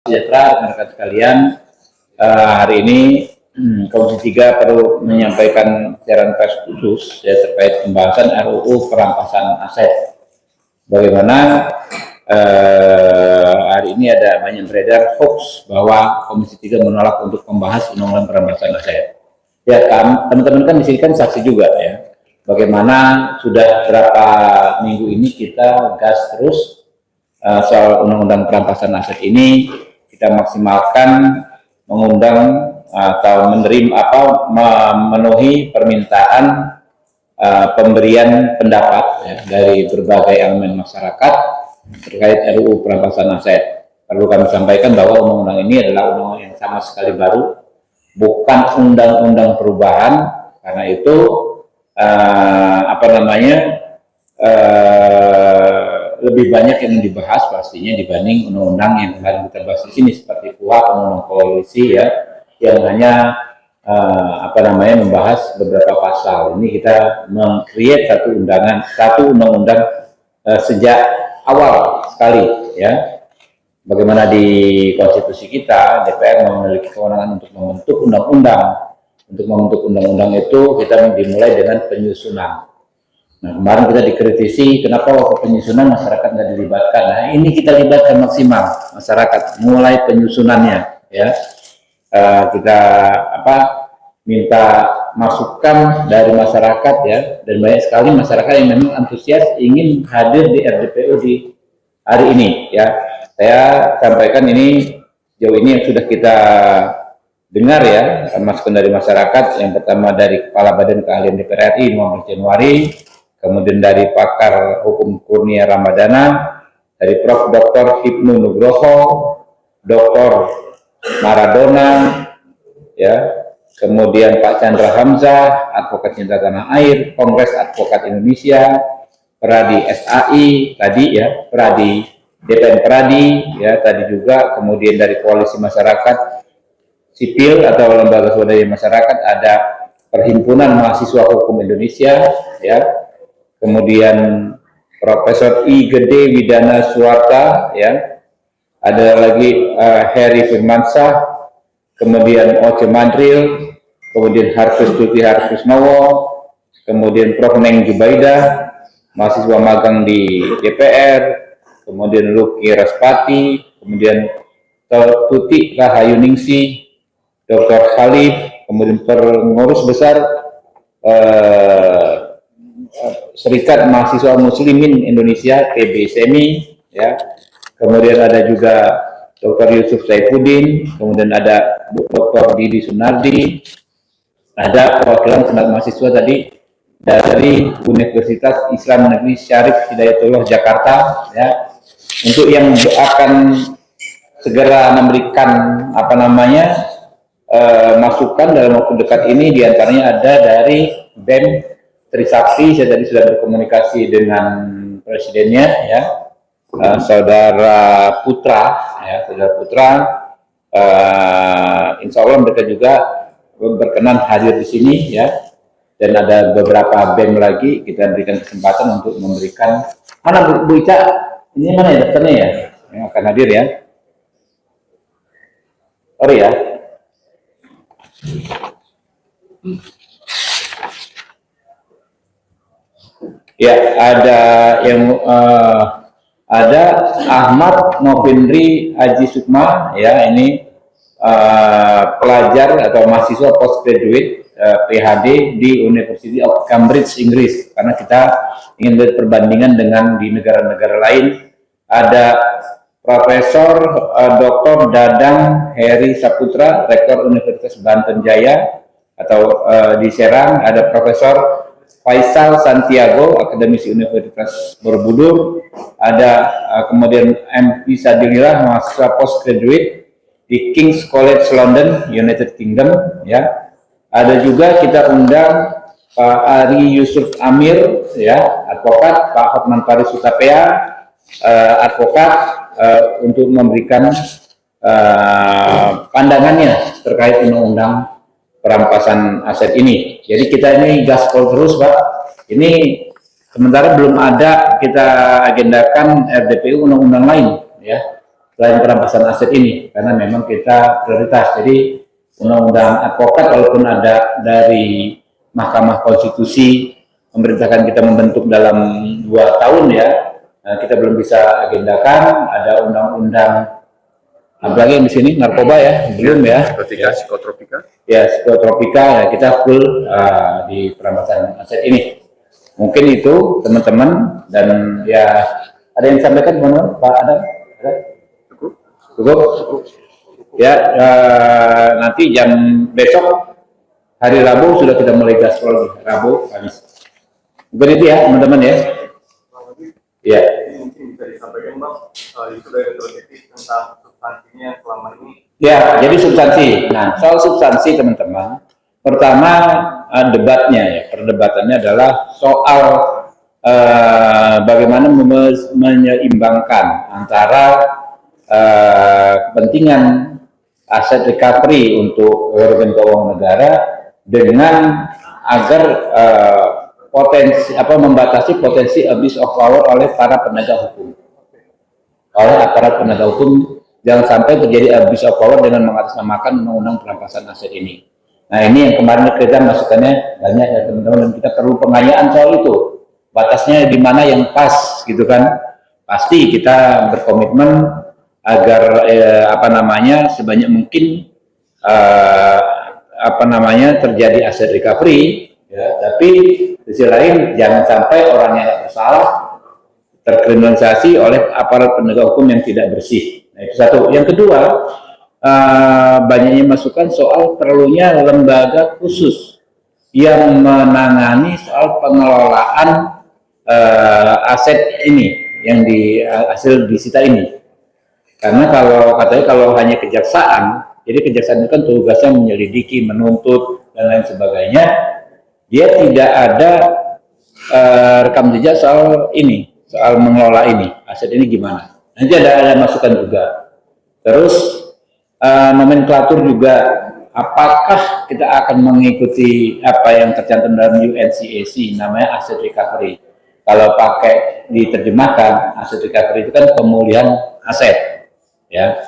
Sejahtera rekan-rekan sekalian, hari ini Komisi 3 perlu menyampaikan siaran pers khusus terkait pembahasan RUU perampasan aset. Bagaimana hari ini ada banyak beredar hoax bahwa Komisi 3 menolak untuk membahas undang-undang perampasan aset. Ya kan, teman-teman kan di sini kan saksi juga ya. Bagaimana sudah berapa minggu ini kita gas terus soal undang-undang perampasan aset ini. Kita maksimalkan mengundang atau memenuhi permintaan pemberian pendapat ya, dari berbagai elemen masyarakat terkait RUU perampasan aset. Perlu kami sampaikan bahwa undang-undang ini adalah undang-undang yang sama sekali baru, bukan undang-undang perubahan. Karena itu lebih banyak yang dibahas pastinya dibanding undang-undang yang kemarin kita bahas di sini seperti KUHP, undang-undang koalisi ya, yang hanya membahas beberapa pasal. Ini kita meng-create satu undang-undang sejak awal sekali ya. Bagaimana di konstitusi kita DPR memiliki kewenangan untuk membentuk undang-undang. Untuk membentuk undang-undang itu kita dimulai dengan penyusunan. Nah, kemarin kita dikritisi kenapa waktu penyusunan masyarakat nggak dilibatkan. Nah, ini kita libatkan maksimal masyarakat mulai penyusunannya ya. Kita minta masukan dari masyarakat ya, dan banyak sekali masyarakat yang memang antusias ingin hadir di RDPU di hari ini ya. Saya sampaikan ini jauh ini yang sudah kita dengar ya, masukan dari masyarakat. Yang pertama dari Kepala Badan Keahlian DPR RI 15 Januari, kemudian dari pakar hukum Kurnia Ramadana, dari Prof. Dr. Hipnu Nugroho, Dr. Maradona, ya, kemudian Pak Chandra Hamzah, Advokat Cinta Tanah Air, Kongres Advokat Indonesia, Peradi SAI, tadi ya, Peradi DPN Peradi, ya, tadi juga, kemudian dari Koalisi Masyarakat Sipil atau Lembaga Swadaya Masyarakat, ada Perhimpunan Mahasiswa Hukum Indonesia, ya, kemudian Profesor I. Gede Widana Suwarta, ya, ada lagi Heri Firmansyah, kemudian Oce Madril, kemudian Harkus Tuti Harkusnowo, kemudian Prof. Neng Jubaidah, mahasiswa magang di DPR, kemudian Luki Raspati, kemudian Tuti Rahayuningsi, Dr. Khalif, kemudian pengurus besar Serikat Mahasiswa Muslimin Indonesia (PBSMI), ya. Kemudian ada juga Dr. Yusuf Saifuddin, kemudian ada Dr. Didi Sunardi, ada perwakilan senat mahasiswa tadi dari Universitas Islam Negeri Syarif Hidayatullah Jakarta, ya. Untuk yang akan segera memberikan masukan dalam waktu dekat ini, diantaranya ada dari BEM Trisakti. Saya tadi sudah berkomunikasi dengan presidennya ya, Saudara Putra ya, Saudara Putra, insya Allah mereka juga berkenan hadir di sini ya, dan ada beberapa BEM lagi kita berikan kesempatan untuk memberikan. Mana Bu Ica? Ini mana ya daftarnya ya yang akan hadir ya? Sorry ya. Ya, ada yang ada Ahmad Novindri Haji Sukma ya, ini pelajar atau mahasiswa postgraduate PhD di University of Cambridge Inggris, karena kita ingin lihat perbandingan dengan di negara-negara lain. Ada Profesor Dr. Dadang Heri Saputra, Rektor Universitas Banten Jaya atau di Serang. Ada Profesor Faisal Santiago, akademisi Universitas Borobudur. Ada kemudian M. Sadilillah, mahasiswa postgraduate di King's College London, United Kingdom, ya. Ada juga kita undang Pak Ari Yusuf Amir, ya, advokat, Pak Hotman Paris Utapea, advokat, untuk memberikan pandangannya terkait undang-undang perampasan aset ini. Jadi kita ini gaspol terus, Pak. Ini sementara belum ada kita agendakan RDPU undang-undang lain, ya. selain perampasan aset ini, karena memang kita prioritas. Jadi undang-undang advokat walaupun ada dari Mahkamah Konstitusi memerintahkan kita membentuk dalam 2 tahun ya, kita belum bisa agendakan. Ada undang-undang apalagi yang di sini narkoba ya, belum ya. Psikotropika. Ya, psikotropika ya, kita full di perampasan aset ini. Mungkin itu teman-teman, dan ya ada yang disampaikan teman-teman, Pak Adam? Ada? Cukup? Ya, nanti jam besok hari Rabu sudah kita mulai gaspol, Rabu, Kamis. Mungkin itu ya teman-teman ya. Ya. Mungkin bisa disampaikan Bang, itu dari televisi tentang substansinya selama ini. Ya, jadi substansi. Nah, soal substansi teman-teman, pertama debatnya ya, perdebatannya adalah soal bagaimana menyeimbangkan antara kepentingan aset recovery untuk organ keuangan negara dengan agar membatasi potensi abuse of power oleh para penegak hukum. Oleh aparat penegak hukum, jangan sampai terjadi abuse of power dengan mengatasnamakan undang-undang perampasan aset ini. Nah, ini yang kemarin kita masukannya banyak ya teman-teman, dan kita perlu pengayaan soal itu. Batasnya di mana yang pas gitu kan. Pasti kita berkomitmen agar sebanyak mungkin terjadi aset recovery ya, tapi di sisi lain jangan sampai orang yang bersalah terkriminalisasi oleh aparat penegak hukum yang tidak bersih. Nah, itu satu. Yang kedua, banyaknya masukan soal perlunya lembaga khusus yang menangani soal pengelolaan aset ini yang hasil disita ini. Karena kalau hanya kejaksaan, jadi kejaksaan itu kan tugasnya menyelidiki, menuntut dan lain sebagainya. Dia tidak ada rekam jejak soal mengelola ini, aset ini gimana. Nanti ada masukan juga. Terus nomenklatur juga, apakah kita akan mengikuti apa yang tercantum dalam UNCAC namanya asset recovery. Kalau pakai diterjemahkan, asset recovery itu kan pemulihan aset ya.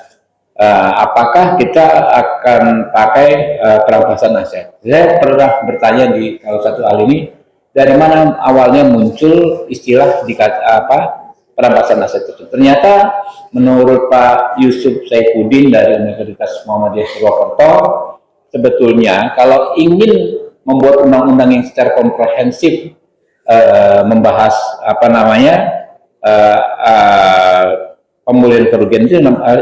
Apakah kita akan pakai perampasan aset? Saya pernah bertanya di salah satu hal ini, dari mana awalnya muncul istilah perampasan aset itu. Ternyata menurut Pak Yusuf Saifuddin dari Universitas Muhammadiyah Purwokerto, sebetulnya kalau ingin membuat undang-undang yang secara komprehensif membahas pemulihan kerugian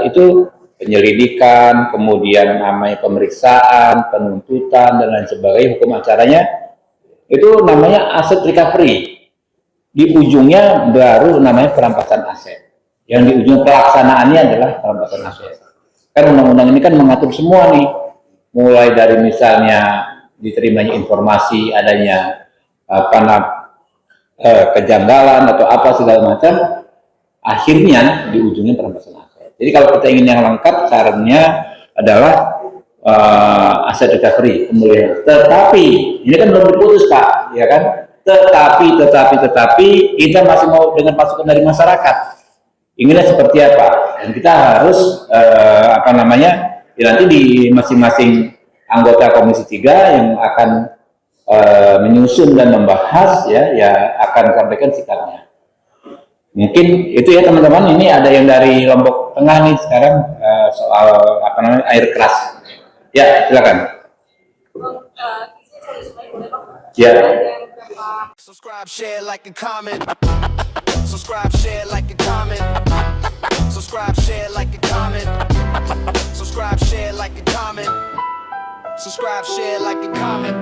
itu penyelidikan, kemudian namanya pemeriksaan, penuntutan dan lain sebagainya, hukum acaranya itu namanya aset recovery. Di ujungnya baru namanya perampasan aset. Yang di ujung pelaksanaannya adalah perampasan aset. Kan undang-undang ini kan mengatur semua nih, mulai dari misalnya diterimanya informasi adanya kejanggalan atau apa segala macam, akhirnya di ujungnya perampasan aset. Jadi kalau kita ingin yang lengkap, sarannya adalah aset recovery, pemulihan. Tetapi ini kan belum diputus Pak, ya kan? Tetapi kita masih mau dengan masukan dari masyarakat. Inginnya seperti apa? Dan kita harus ya nanti di masing-masing anggota Komisi 3 yang akan menyusun dan membahas ya akan sampaikan sikapnya. Mungkin itu ya teman-teman. Ini ada yang dari Lombok Tengah nih sekarang soal air keras. Ya, silakan. Ya. Subscribe, share, like, and comment. Subscribe, share, like, and comment. Subscribe, share, like, and comment. Subscribe, share, like, and comment. Subscribe, share, like, and comment.